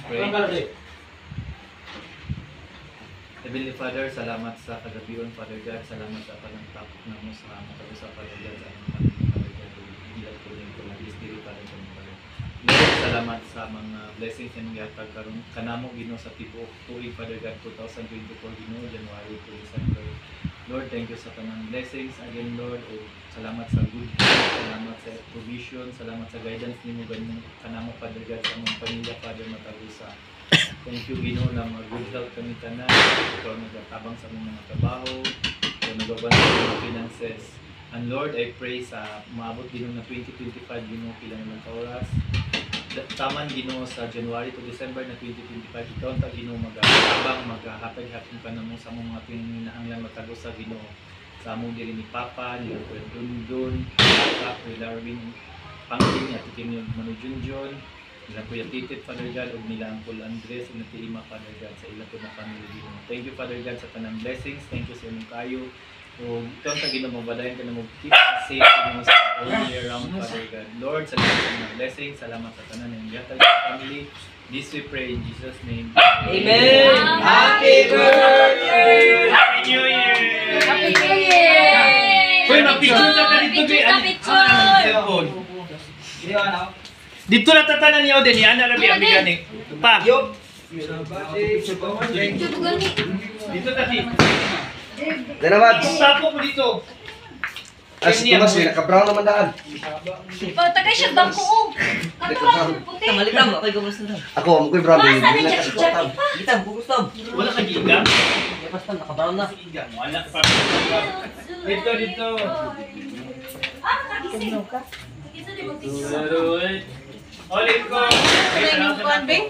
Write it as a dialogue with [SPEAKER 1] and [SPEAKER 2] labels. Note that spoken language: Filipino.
[SPEAKER 1] Pray. Heavenly Father, salamat sa kagabion, Father God. Salamat sa panagtapok na mo sa matag-usap, Father God. Sa aming pamilya, Father God. Ilang po rin ko lang. Spirit, Father God. Lord, salamat sa mga blessings na nangyatag karon kanamo Ginoo sa tibuok tuig, Father God, 2024 Ginoo, January to December. Lord, thank you sa tanang blessings again, Lord. O salamat sa good health, salamat sa provision, salamat sa guidance nimo ganyan kanamo, Father God, sa among pamilya, Father, matagusa. Thank you, Ginoo, na good health kami tanan. Ikaw nagatabang sa among mga trabaho, ikaw nagaban sa mga finances. And Lord, I pray sa maabot Ginoo na 2025 Ginoo pila na ka oras. Taman Ginoo sa January to December na 2025, ikaw ta Ginoo magahabang maghahatag-hatag ka namo sa mga pinanglan matago sa Ginoo. Sa among diri ni Papa, ni Kuya Dundun, Papa, Kuya Darwin, Pangkin, at King Manu Junjun, nila Kuya Titit, Father God, ug nila Uncle Andres, ug natilima, Father God, sa ilang po na family Ginoo. Thank you, Father God, sa tanang blessings. Thank you sa inyong kayo. O ikaw ta Ginoo mabadayon ka na mo keep safe mo sa all year round, Father God. Lord, salamat sa mga blessings, salamat sa tanan ng yatag sa family. This we pray in Jesus' name.
[SPEAKER 2] Amen. Happy birthday!
[SPEAKER 1] Happy New Year!
[SPEAKER 3] Happy New Year!
[SPEAKER 1] Uy, mag-picture sa kalito cellphone. Dito na tatanan niyo din, yan na rabi ang biganing. Pa. Dito tati.
[SPEAKER 2] Dalawa.
[SPEAKER 1] Tapo mo dito.
[SPEAKER 2] As tumas may naka-brown naman daan.
[SPEAKER 3] Tagay siya bangko. Kato puti.
[SPEAKER 4] Malitam, ako'y gusto na.
[SPEAKER 2] Ako, amoy brown.
[SPEAKER 3] Masa na jacket pa?
[SPEAKER 4] Litam, gusto.
[SPEAKER 1] Wala ka giga.
[SPEAKER 4] Lepas pa, naka-brown na.
[SPEAKER 1] Giga mo, wala pa. Dito, dito.
[SPEAKER 3] Nakakisi. Nakakisi di mo picture.
[SPEAKER 1] Ulit ko.
[SPEAKER 3] Ano yung kuwan, Bing?